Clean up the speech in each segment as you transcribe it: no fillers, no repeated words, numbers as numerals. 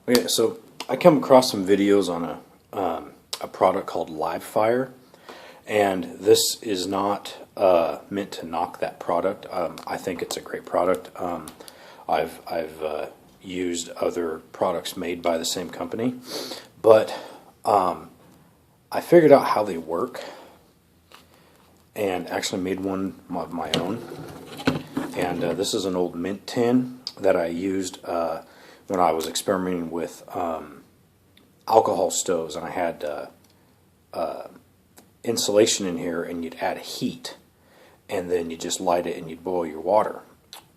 Okay, so I come across some videos on a product called Live Fire, and this is not meant to knock that product. I think it's a great product. I've used other products made by the same company, but I figured out how they work and actually made one of my own. And this is an old mint tin that I used when I was experimenting with alcohol stoves, and I had insulation in here, and you'd add heat, and then you just light it and you'd boil your water.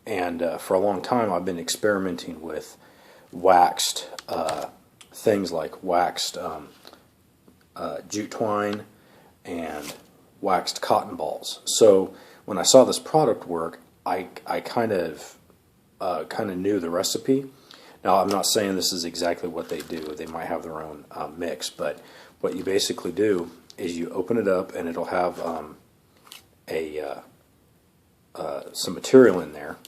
And for a long time I've been experimenting with waxed things like waxed jute twine and waxed cotton balls. So when I saw this product work, I kind of knew the recipe. Now, I'm not saying this is exactly what they do. They might have their own mix, but what you basically do is you open it up, and it'll have some material in there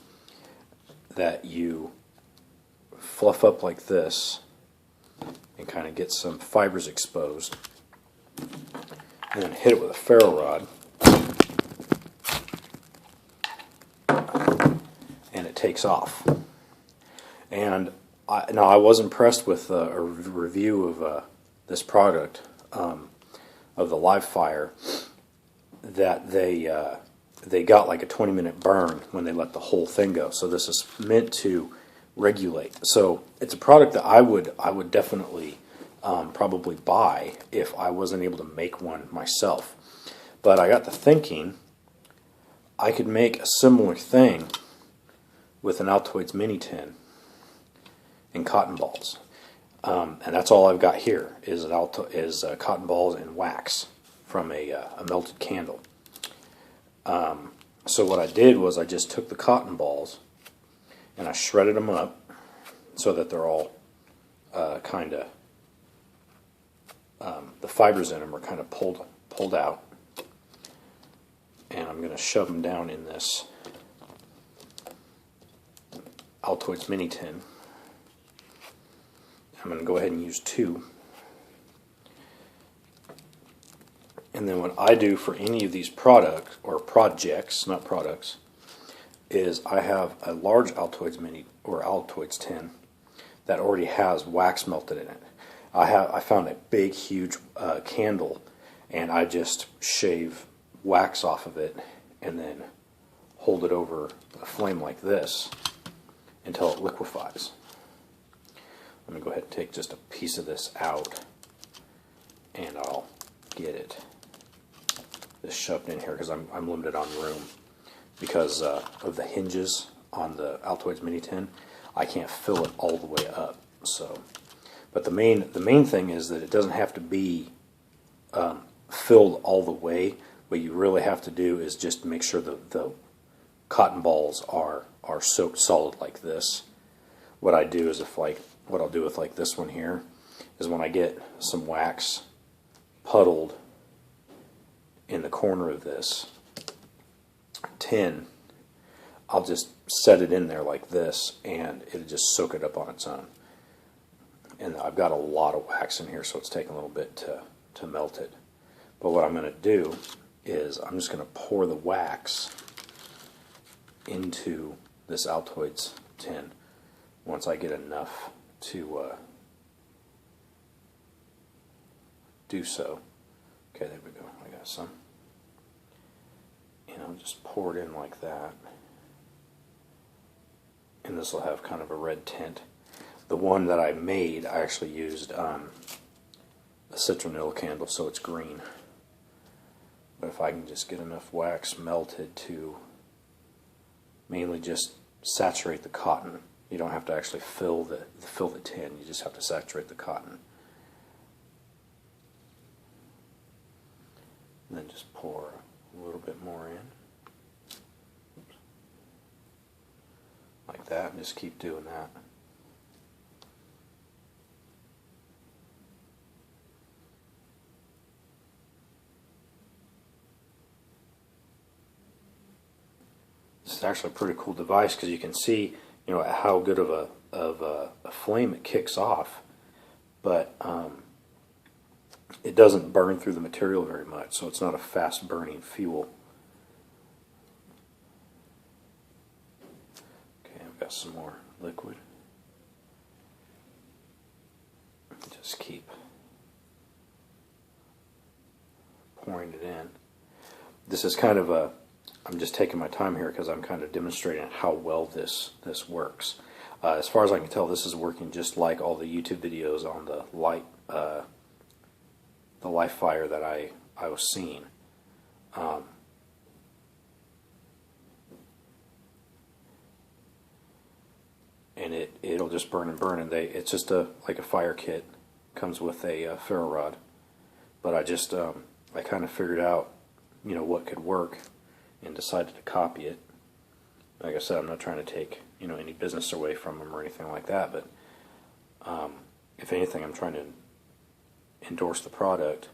that you fluff up like this and kind of get some fibers exposed, and then hit it with a ferro rod, and it takes off. And I was impressed with a review of this product, of the Live Fire, that they got like a 20-minute burn when they let the whole thing go. So this is meant to regulate. So it's a product that I would definitely probably buy if I wasn't able to make one myself. But I got to thinking I could make a similar thing with an Altoids mini tin and cotton balls, and that's all I've got here is cotton balls and wax from a melted candle. So what I did was I just took the cotton balls and I shredded them up so that they're all the fibers in them are kind of pulled out, and I'm going to shove them down in this Altoids mini tin. I'm going to go ahead and use 2. And then what I do for any of these products, or projects, not products, is I have a large Altoids mini or Altoids tin that already has wax melted in it. I found a big, huge candle, and I just shave wax off of it and then hold it over a flame like this until it liquefies. I'm going to go ahead and take just a piece of this out, and I'll get this shoved in here because I'm limited on room because of the hinges on the Altoids mini tin. I can't fill it all the way up. So, but the main thing is that it doesn't have to be filled all the way. What you really have to do is just make sure the cotton balls are soaked solid like this. What I do is what I'll do with like this one here is when I get some wax puddled in the corner of this tin, I'll just set it in there like this, and it'll just soak it up on its own. And I've got a lot of wax in here, so it's taking a little bit to melt it. But what I'm going to do is I'm just going to pour the wax into this Altoids tin once I get enough to do so. Okay, there we go. I got some. And I'll just pour it in like that. And this will have kind of a red tint. The one that I made, I actually used a citronelle candle, so it's green. But if I can just get enough wax melted to mainly just saturate the cotton. You don't have to actually fill the tin, you just have to saturate the cotton. And then just pour a little bit more in. Oops. Like that, and just keep doing that. This is actually a pretty cool device because you can see, how good of of a flame it kicks off, but it doesn't burn through the material very much, so it's not a fast burning fuel. Okay, I've got some more liquid. Just keep pouring it in. This is kind of a, I'm just taking my time here because I'm kind of demonstrating how well this works. As far as I can tell, this is working just like all the YouTube videos on the live fire that I was seeing. And it'll just burn and burn, and it's just like a fire kit. Comes with a ferro rod, but I kind of figured out, you know, what could work, and decided to copy it. Like I said, I'm not trying to take, you know, any business away from them or anything like that, but if anything, I'm trying to endorse the product.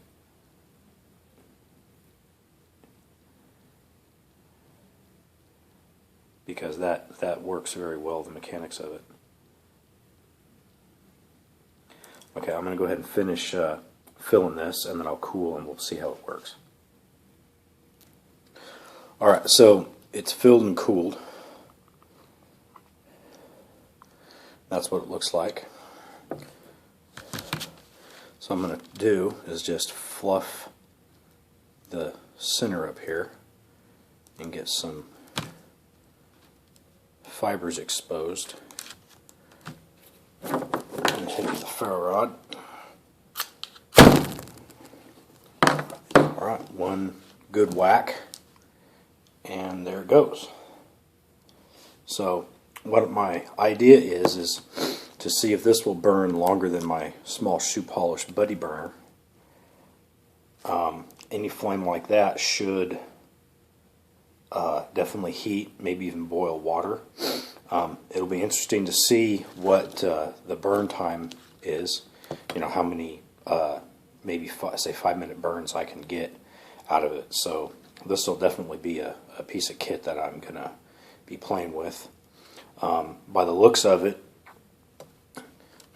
Because that works very well, the mechanics of it. Okay, I'm going to go ahead and finish filling this, and then I'll cool and we'll see how it works. Alright, so it's filled and cooled. That's what it looks like. So I'm going to do is just fluff the center up here and get some fibers exposed. And take the ferro rod. Alright, one good whack, and there it goes. So what my idea is to see if this will burn longer than my small shoe polish buddy burner. Any flame like that should definitely heat, maybe even boil water. It'll be interesting to see what the burn time is. You know, how many maybe say 5-minute burns I can get out of it. So this will definitely be a piece of kit that I'm gonna be playing with. By the looks of it,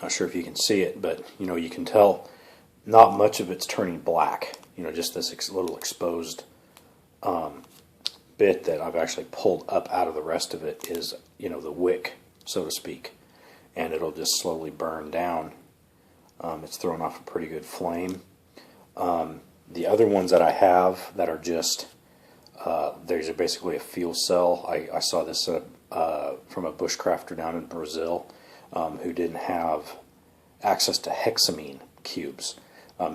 not sure if you can see it, but you know, you can tell not much of it's turning black. You know, just this little exposed bit that I've actually pulled up out of the rest of it is, you know, the wick, so to speak, and it'll just slowly burn down. It's throwing off a pretty good flame. The other ones that I have that are just there's basically a fuel cell. I saw this from a bushcrafter down in Brazil who didn't have access to hexamine cubes.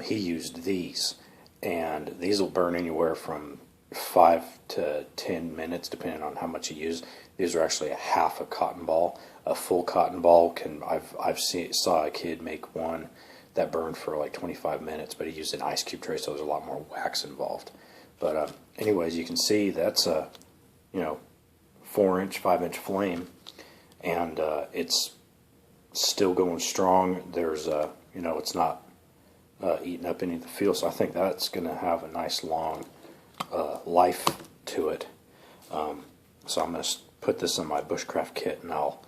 He used these, and these will burn anywhere from 5 to 10 minutes depending on how much you use. These are actually a half a cotton ball. A full cotton ball can, saw a kid make one that burned for like 25 minutes, but he used an ice cube tray, so there's a lot more wax involved. But anyways, you can see that's a, you know, 4-inch, 5-inch flame, and it's still going strong. There's you know, it's not eating up any of the fuel, so I think that's going to have a nice long life to it. So I'm going to put this in my Bushcraft kit, and I'll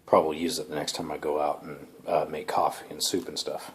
probably use it the next time I go out and make coffee and soup and stuff.